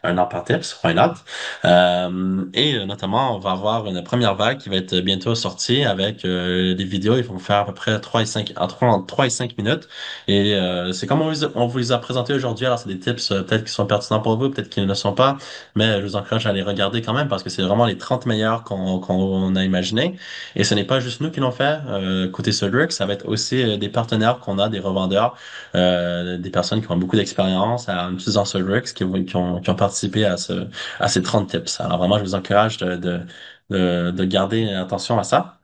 Un an par tips, why not? Notamment, on va avoir une première vague qui va être bientôt sortie avec des vidéos. Ils vont faire à peu près 3 et 5, entre 3 et 5 minutes. C'est comme on vous les a présentés aujourd'hui. Alors, c'est des tips peut-être qui sont pertinents pour vous, peut-être qu'ils ne le sont pas, mais je vous encourage à les regarder quand même parce que c'est vraiment les 30 meilleurs qu'on a imaginés. Et ce n'est pas juste nous qui l'ont fait. Côté Sodrix, ça va être aussi des partenaires qu'on a, des revendeurs, des personnes qui ont beaucoup d'expérience en utilisant Sodrix, qui ont participé à ces 30 tips. Alors vraiment, je vous encourage de garder attention à ça.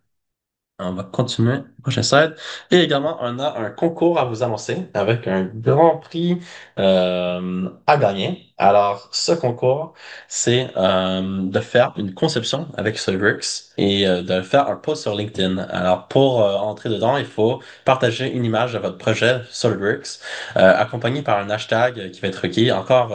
On va continuer. Prochain slide. Et également, on a un concours à vous annoncer avec un grand prix à gagner. Alors, ce concours, c'est de faire une conception avec Solvrix et de faire un post sur LinkedIn. Alors, pour entrer dedans, il faut partager une image de votre projet Solvrix, accompagné par un hashtag qui va être requis. Encore,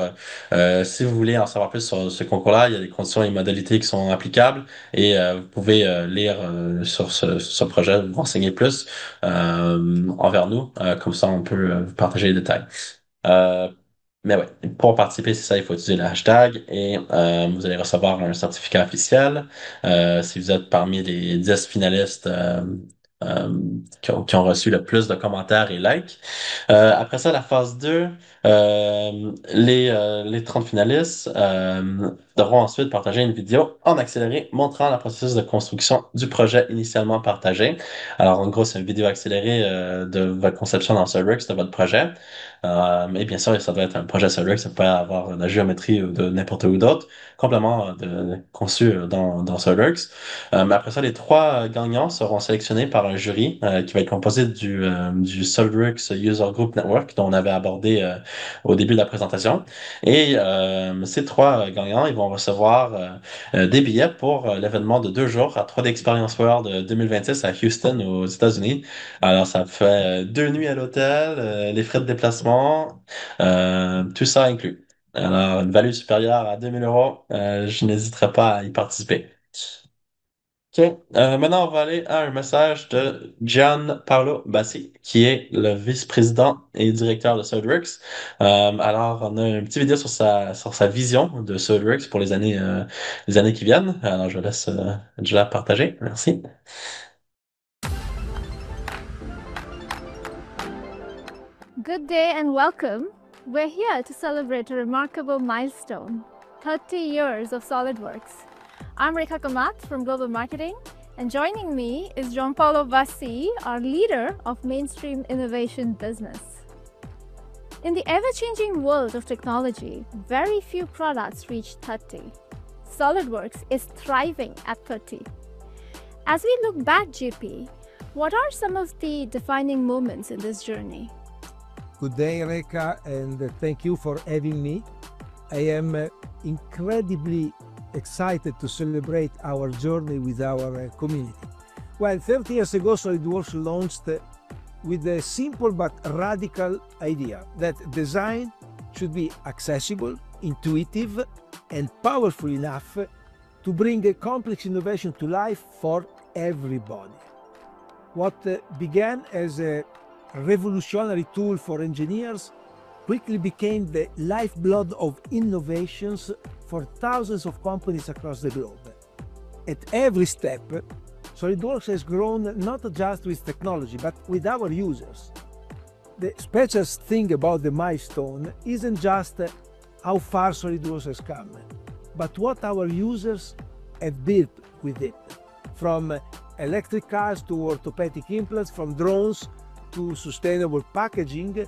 si vous voulez en savoir plus sur ce concours-là, il y a des conditions et modalités qui sont applicables. Et vous pouvez lire sur ce projet, vous renseigner plus envers nous. Comme ça, on peut vous partager les détails. Euh, mais ouais, pour participer, c'est ça, il faut utiliser le hashtag et vous allez recevoir un certificat officiel. Si vous êtes parmi les 10 finalistes euh, qui ont reçu le plus de commentaires et likes. Après ça, la phase 2, les 30 finalistes devront ensuite partager une vidéo en accéléré montrant le processus de construction du projet initialement partagé. Alors, en gros, c'est une vidéo accélérée de votre conception dans Cerberus de votre projet. Et bien sûr, ça doit être un projet Solux, ça peut avoir de la géométrie ou de n'importe où d'autre, complètement conçu dans Solux. Mais après ça, les trois gagnants seront sélectionnés par un jury qui va être composé du Solux User Group Network dont on avait abordé au début de la présentation. Et ces trois gagnants, ils vont recevoir des billets pour l'événement de 2 jours à 3D Experience World 2026 à Houston aux États-Unis. Alors, ça fait 2 nuits à l'hôtel, les frais de déplacement, tout ça inclus. Alors, une valeur supérieure à 2000 euros, je n'hésiterai pas à y participer. OK. Maintenant, on va aller à un message de Gianpaolo Bassi, qui est le vice-président et directeur de Sodrix. Alors, on a une petite vidéo sur sa vision de Sodrix pour les années qui viennent. Alors, je la partager. Merci. Good day and welcome. We're here to celebrate a remarkable milestone, 30 years of SolidWorks. I'm Rekha Kamath from Global Marketing, and joining me is Gianpaolo Bassi, our leader of mainstream innovation business. In the ever-changing world of technology, very few products reach 30. SolidWorks is thriving at 30. As we look back, GP, what are some of the defining moments in this journey? Good day, Rekha, and thank you for having me. I am incredibly excited to celebrate our journey with our community. Well, 30 years ago, SolidWorks launched with a simple but radical idea that design should be accessible, intuitive, and powerful enough to bring a complex innovation to life for everybody. What began as a revolutionary tool for engineers quickly became the lifeblood of innovations for thousands of companies across the globe. At every step, SolidWorks has grown not just with technology, but with our users. The special thing about the milestone isn't just how far SolidWorks has come, but what our users have built with it. From electric cars to orthopedic implants, from drones to sustainable packaging,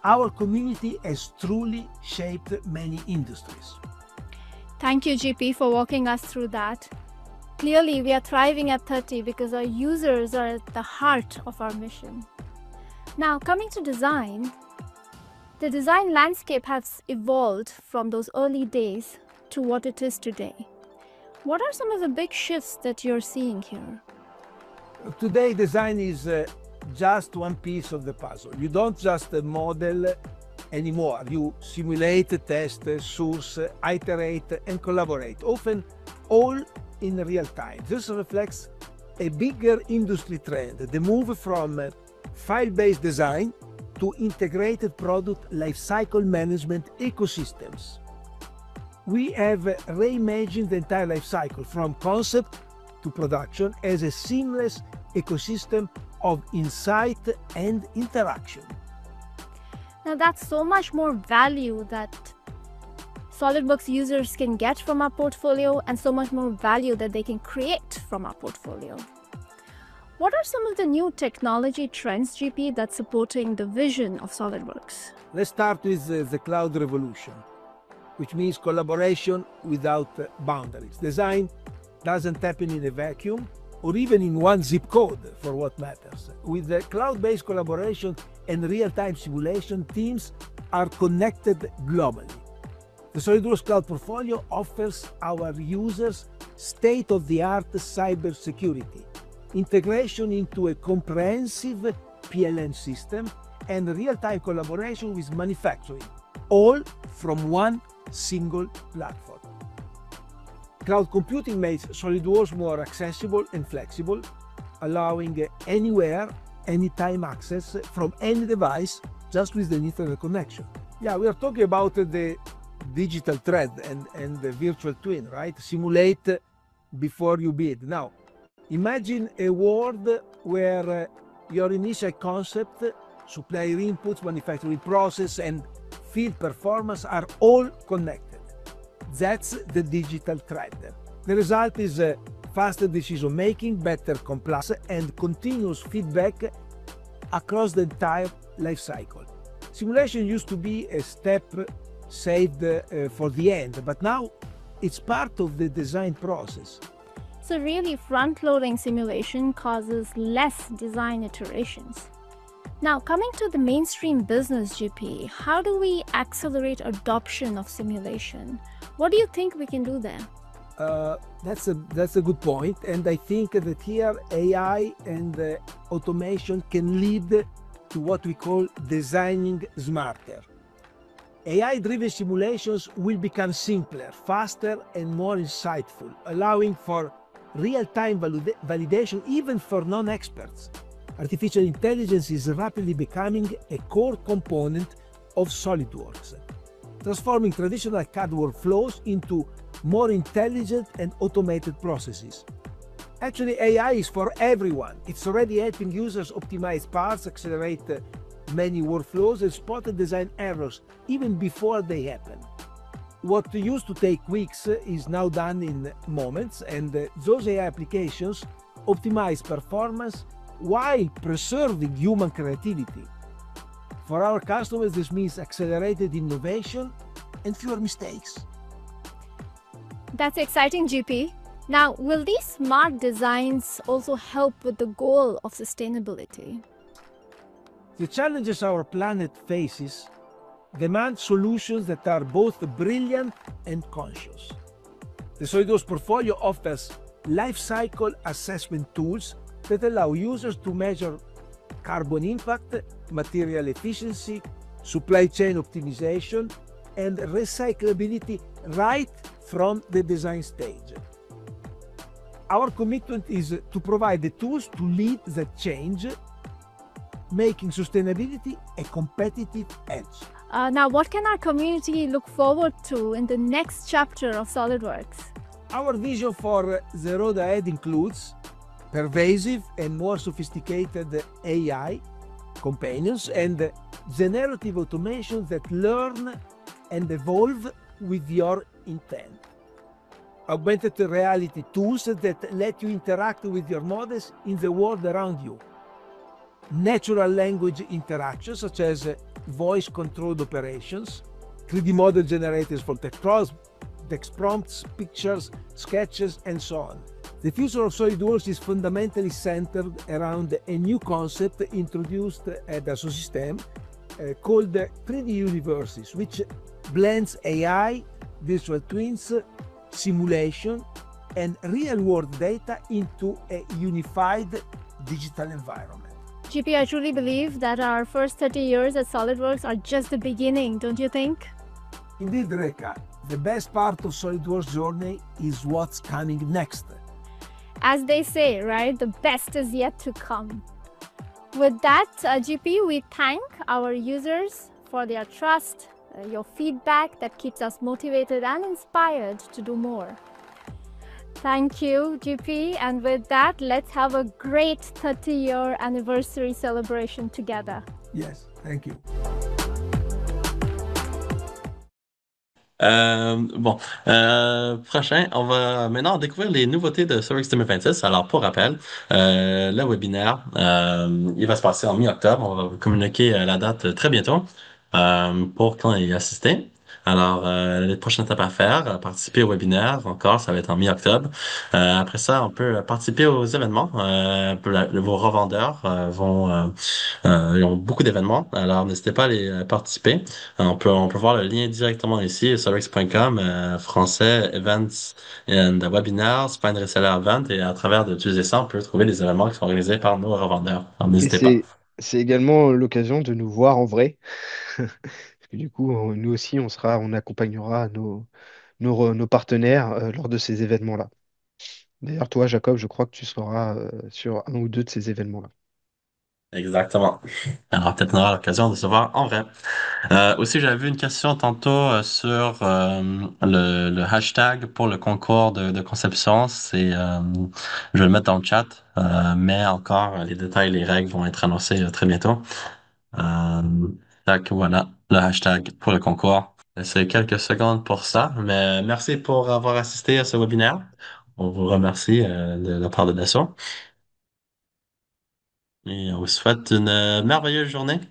our community has truly shaped many industries. Thank you, GP, for walking us through that. Clearly, we are thriving at 30 because our users are at the heart of our mission. Now, coming to design, the design landscape has evolved from those early days to what it is today. What are some of the big shifts that you're seeing here? Today, design is just one piece of the puzzle. You don't just model anymore. You simulate, test, source, iterate, and collaborate, often all in real time. This reflects a bigger industry trend, the move from file-based design to integrated product lifecycle management ecosystems. We have reimagined the entire lifecycle from concept to production as a seamless ecosystem of insight and interaction. Now, that's so much more value that SolidWorks users can get from our portfolio and so much more value that they can create from our portfolio. What are some of the new technology trends, GP, that's supporting the vision of SolidWorks? Let's start with the cloud revolution, which means collaboration without boundaries. Design doesn't happen in a vacuum or even in one zip code for what matters. With the cloud-based collaboration and real-time simulation, teams are connected globally. The SolidWorks Cloud portfolio offers our users state-of-the-art cybersecurity, integration into a comprehensive PLM system, and real-time collaboration with manufacturing, all from one single platform. Cloud computing makes SolidWorks more accessible and flexible, allowing anywhere, anytime access from any device just with the internet connection. Yeah, we are talking about the digital thread and the virtual twin, right? Simulate before you build. Now, imagine a world where your initial concept, supplier inputs, manufacturing process, and field performance are all connected. That's the digital thread. The result is faster decision making, better compliance, and continuous feedback across the entire life cycle. Simulation used to be a step saved for the end, but now it's part of the design process. So really, front-loading simulation causes less design iterations. Now, coming to the mainstream business, GP, how do we accelerate adoption of simulation? What do you think we can do there? That's a good point, and I think that here AI and automation can lead to what we call designing smarter. AI-driven simulations will become simpler, faster, and more insightful, allowing for real-time validation even for non-experts. Artificial intelligence is rapidly becoming a core component of SolidWorks, transforming traditional CAD workflows into more intelligent and automated processes. Actually, AI is for everyone. It's already helping users optimize parts, accelerate many workflows, and spot design errors even before they happen. What used to take weeks is now done in moments, and those AI applications optimize performance while preserving human creativity. For our customers, this means accelerated innovation and fewer mistakes. That's exciting, GP. Now, will these smart designs also help with the goal of sustainability? The challenges our planet faces demand solutions that are both brilliant and conscious. The SolidWorks portfolio offers life cycle assessment tools that allow users to measure carbon impact, material efficiency, supply chain optimization, and recyclability right from the design stage. Our commitment is to provide the tools to lead that change, making sustainability a competitive edge. Now, what can our community look forward to in the next chapter of SolidWorks? Our vision for the road ahead includes pervasive and more sophisticated AI companions and generative automations that learn and evolve with your intent. Augmented reality tools that let you interact with your models in the world around you. Natural language interactions such as voice controlled operations, 3D model generators for text prompts, pictures, sketches, and so on. The future of SolidWorks is fundamentally centered around a new concept introduced at Dassault Systèmes called 3D Universes, which blends AI, virtual twins, simulation, and real-world data into a unified digital environment. GP, I truly believe that our first 30 years at SolidWorks are just the beginning, don't you think? Indeed, Reka, the best part of SolidWorks' journey is what's coming next. As they say, right, the best is yet to come. With that, GP, we thank our users for their trust, your feedback that keeps us motivated and inspired to do more. Thank you, GP. And with that, let's have a great 30-year anniversary celebration together. Yes, thank you. Prochain, on va maintenant découvrir les nouveautés de Surix 2026. Alors, pour rappel, le webinaire, il va se passer en mi-octobre. On va vous communiquer la date très bientôt pour quand y assister. Alors, les prochaines étapes à faire, participer au webinaire encore, ça va être en mi-octobre. Après ça, on peut participer aux événements. Vos revendeurs ils ont beaucoup d'événements, alors n'hésitez pas à les participer. On peut voir le lien directement ici, solrex.com, français, events and webinars, find reseller event, et à travers d'utiliser ça, on peut trouver des événements qui sont organisés par nos revendeurs. Alors Et n'hésitez pas. c'est également l'occasion de nous voir en vrai. Parce que du coup, nous aussi, on accompagnera nos partenaires lors de ces événements-là. D'ailleurs, toi, Jacob, je crois que tu seras sur un ou deux de ces événements-là. Exactement. Alors peut-être on aura l'occasion de se voir en vrai. Aussi, j'avais vu une question tantôt sur le hashtag pour le concours de conception. Je vais le mettre dans le chat, mais encore, les détails, les règles vont être annoncés très bientôt. Euh, donc voilà, le hashtag pour le concours. C'est quelques secondes pour ça, mais merci pour avoir assisté à ce webinaire. On vous remercie de la part de Dassault et on vous souhaite une merveilleuse journée.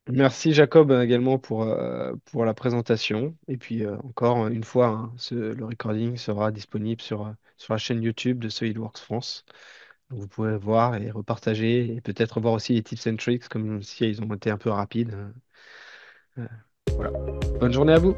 Merci, Jacob, également pour la présentation. Et puis, encore une fois, hein, le recording sera disponible sur la chaîne YouTube de SolidWorks France. Donc, vous pouvez voir et repartager et peut-être voir aussi les tips and tricks, comme si ils ont été un peu rapides. Voilà. Bonne journée à vous.